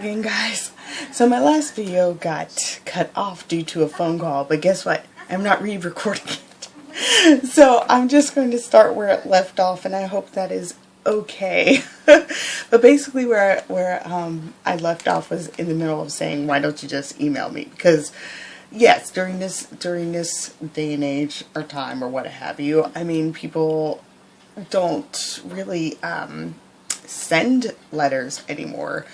Again, guys, so my last video got cut off due to a phone call, but guess what? I'm not re-recording it. So I'm just going to start where it left off, and I hope that is okay. But basically where I left off was in the middle of saying, why don't you just email me? Because yes, during this day and age or time or what have you, I mean, people don't really send letters anymore.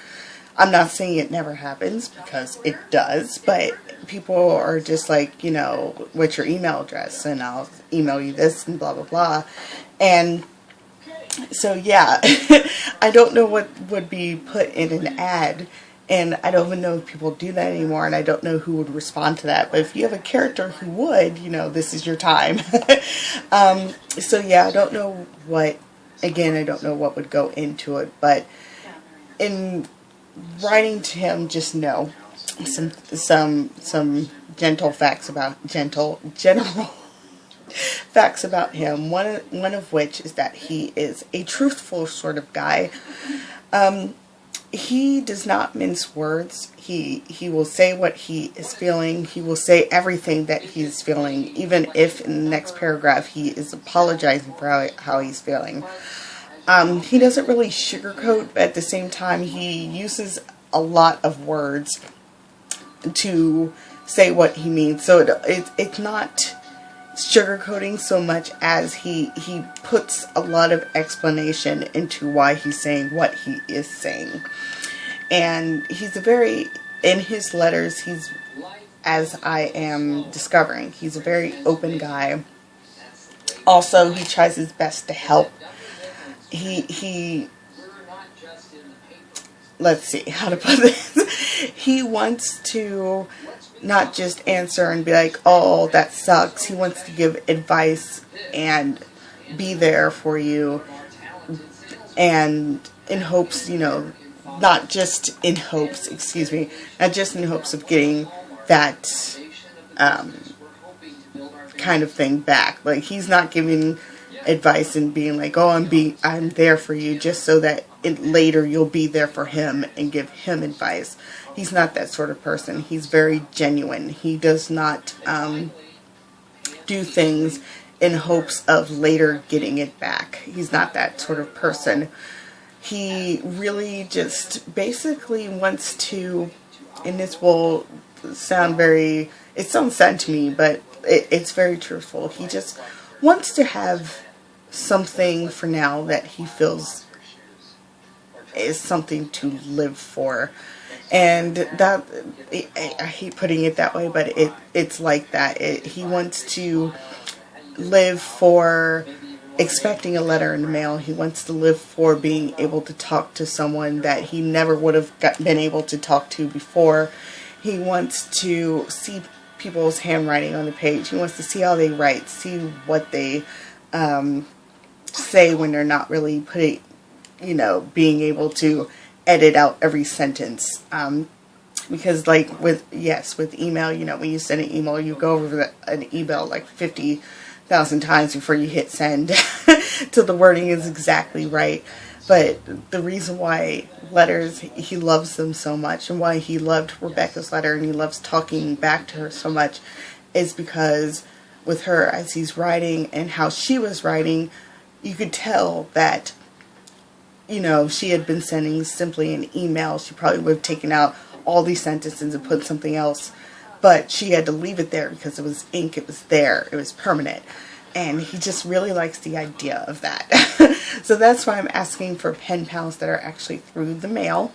I'm not saying it never happens, because it does, but people are just like, you know, what's your email address? And I'll email you this and blah, blah, blah. And so, yeah, I don't know what would be put in an ad, and I don't even know if people do that anymore, and I don't know who would respond to that. But if you have a character who would, you know, this is your time. So, yeah, I don't know what, again, I don't know what would go into it, but in writing to him, just know some gentle facts about general facts about him. One of which is that he is a truthful sort of guy. He does not mince words. He will say what he is feeling. He will say everything that he's feeling, even if in the next paragraph he is apologizing for how he's feeling. He doesn't really sugarcoat, but at the same time he uses a lot of words to say what he means. So it's not sugarcoating so much as he puts a lot of explanation into why he's saying what he is saying. And he's in his letters, he's, as I am discovering, he's a very open guy. Also, he tries his best to help. Let's see how to put this. He wants to not just answer and be like, oh, that sucks. He wants to give advice and be there for you, and in hopes, you know, not just in hopes of getting that kind of thing back. Like, he's not giving advice and being like, oh, I'm there for you just so that later you'll be there for him and give him advice. He's not that sort of person. He's very genuine. He does not do things in hopes of later getting it back. He's not that sort of person. He really just basically wants to, and this will sound it sounds sad to me, but it's very truthful. He just wants to have something for now that he feels is something to live for. And that, I hate putting it that way, but it's like that. He wants to live for expecting a letter in the mail. He wants to live for being able to talk to someone that he never would have been able to talk to before. He wants to see people's handwriting on the page. He wants to see how they write, see what they say when they're not really putting, you know, being able to edit out every sentence. Because like with email, you know, when you send an email, you go over an email like 50,000 times before you hit send till the wording is exactly right. But the reason why letters, he loves them so much, and why he loved Rebecca's letter and he loves talking back to her so much, is because with her, as he's writing and how she was writing, you could tell that, you know, she had been sending simply an email. She probably would have taken out all these sentences and put something else, but she had to leave it there because it was ink, it was there, it was permanent. And he just really likes the idea of that. So that's why I'm asking for pen pals that are actually through the mail,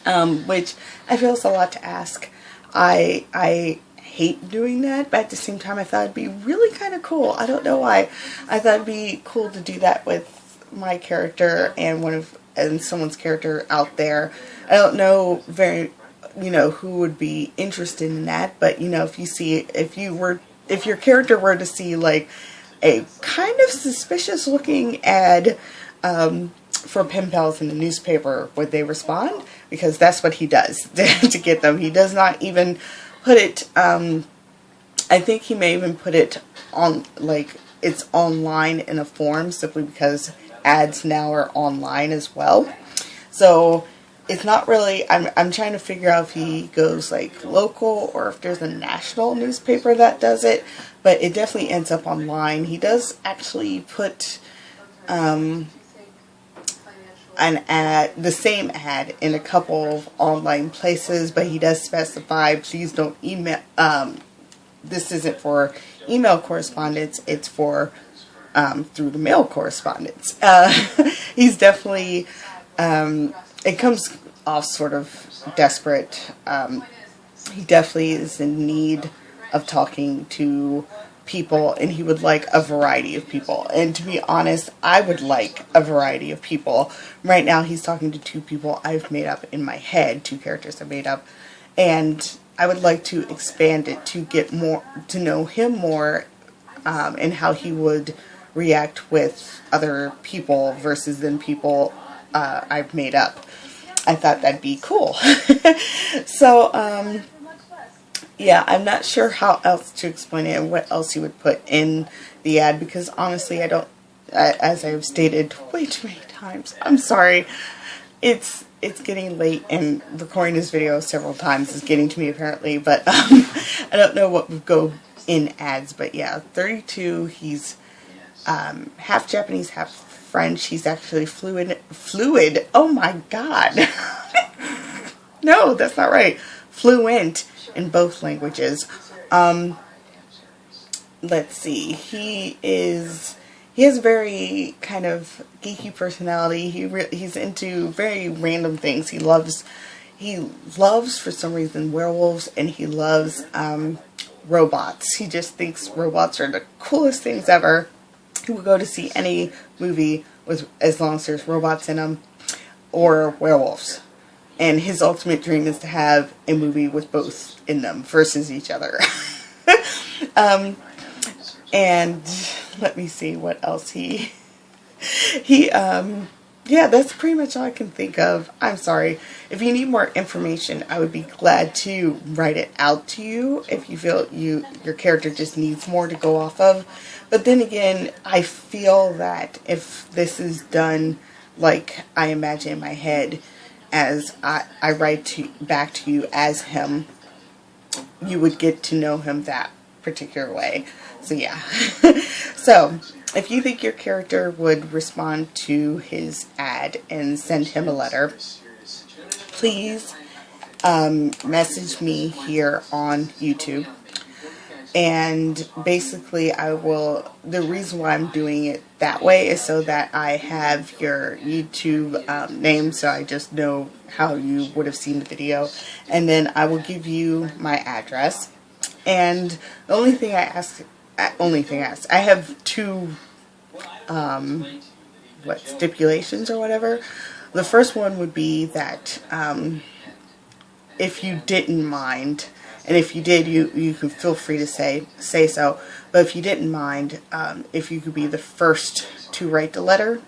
which I feel is a lot to ask. I hate doing that, but at the same time I thought it'd be really kind of cool. I don't know why. I thought it'd be cool to do that with my character and someone's character out there. I don't know who would be interested in that, but you know, if your character were to see like a kind of suspicious looking ad for pen pals in the newspaper, would they respond? Because that's what he does to get them. He does not even put it, I think he may even put it on, like, it's online in a form, simply because ads now are online as well. So it's not really, I'm trying to figure out if he goes like local or if there's a national newspaper that does it, but it definitely ends up online. He does actually put an ad, the same ad, in a couple of online places, but he does specify, please don't email, this isn't for email correspondence, it's for through the mail correspondence. He's definitely, it comes off sort of desperate. He definitely is in need of talking to people, and he would like a variety of people. And to be honest, I would like a variety of people. Right now he's talking to two people I've made up in my head, two characters I made up, and I would like to expand it to get more, to know him more, and how he would react with other people versus than people I've made up. I thought that'd be cool. So, yeah, I'm not sure how else to explain it and what else you would put in the ad, because honestly, I don't, as I've stated way too many times, I'm sorry, it's getting late, and recording this video several times is getting to me apparently, but I don't know what would go in ads. But yeah, 32, he's half Japanese, half French. He's actually fluid, oh my god. No, that's not right. Fluent in both languages. Let's see, he has a very kind of geeky personality. He's into very random things. He loves for some reason werewolves, and he loves robots. He just thinks robots are the coolest things ever. He will go to see any movie with, as long as there's robots in them or werewolves. And his ultimate dream is to have a movie with both in them versus each other. And let me see what else yeah, that's pretty much all I can think of. I'm sorry. If you need more information, I would be glad to write it out to you if you feel your character just needs more to go off of. But then again, I feel that if this is done like I imagine in my head, as I write back to you as him, you would get to know him that particular way. So yeah. So if you think your character would respond to his ad and send him a letter, please message me here on YouTube. And basically the reason why I'm doing it that way is so that I have your YouTube name, so I just know how you would have seen the video. And then I will give you my address. And the only thing I ask, I have two, stipulations or whatever. The first one would be that if you didn't mind, and if you did, you can feel free to say so. But if you didn't mind, if you could be the first to write the letter,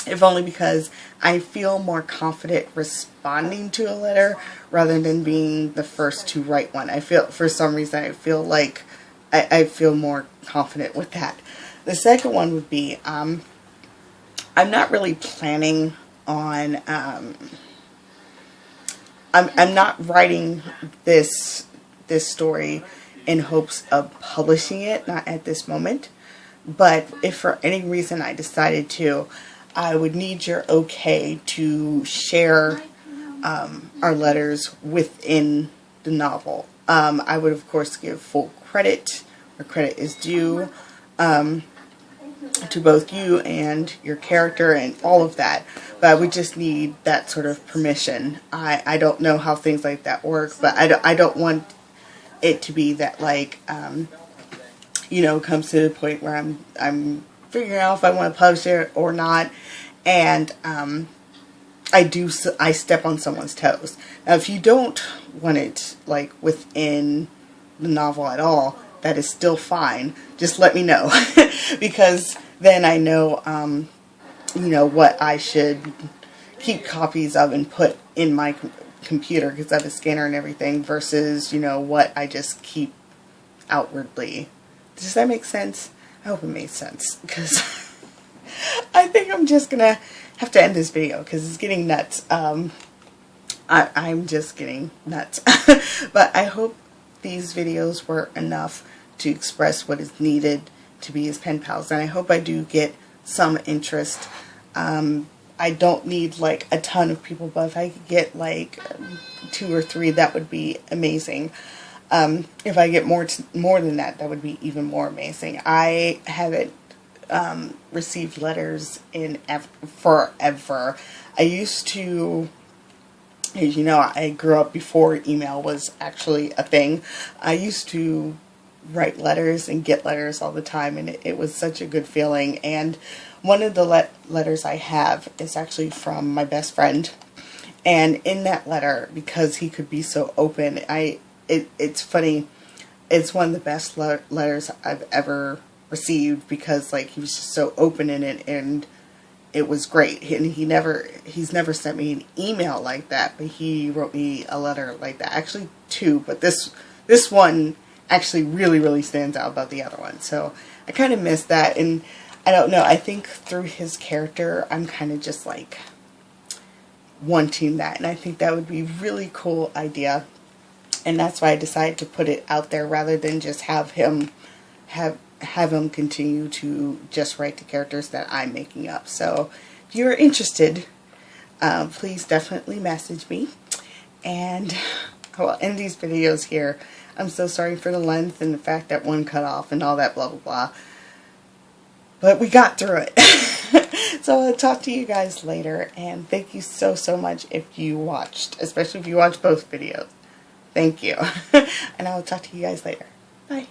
if only because I feel more confident responding to a letter rather than being the first to write one. I feel, for some reason, I feel like I feel more confident with that. The second one would be, I'm not really planning on, I'm not writing this story in hopes of publishing it, not at this moment. But if for any reason I decided to, I would need your okay to share our letters within the novel. I would of course give full credit where credit is due, to both you and your character and all of that, but I would just need that sort of permission. I don't know how things like that work, but I don't want it to be that, like, you know, comes to the point where I'm figuring out if I want to publish it or not, and I step on someone's toes. Now, if you don't want it, like, within the novel at all, that is still fine. Just let me know, because then I know, you know, what I should keep copies of and put in my computer, because I have a scanner and everything, versus, you know, what I just keep outwardly. Does that make sense? I hope it makes sense, because I think I'm just gonna have to end this video because it's getting nuts. I'm just getting nuts. But I hope these videos were enough to express what is needed to be his pen pals, and I hope I do get some interest. I don't need like a ton of people, but if I could get like 2 or 3, that would be amazing. If I get more than that, that would be even more amazing. I haven't received letters in forever. I used to, as you know, I grew up before email was actually a thing. I used to write letters and get letters all the time, and it was such a good feeling. And one of the letters I have is actually from my best friend, and in that letter, because he could be so open, it's funny, it's one of the best letters I've ever received, because like he was just so open in it, and it was great. And he's never sent me an email like that, but he wrote me a letter like that. Actually 2, but this one actually really stands out above the other one. So I kind of miss that, and I don't know, I think through his character I'm kind of just like wanting that, and I think that would be a really cool idea, and that's why I decided to put it out there rather than just have him continue to just write the characters that I'm making up. So if you're interested, please definitely message me, and I'll end these videos here. I'm so sorry for the length and the fact that one cut off and all that blah blah blah, but we got through it. So I'll talk to you guys later, and thank you so much if you watched, especially if you watched both videos. Thank you. And I will talk to you guys later. Bye.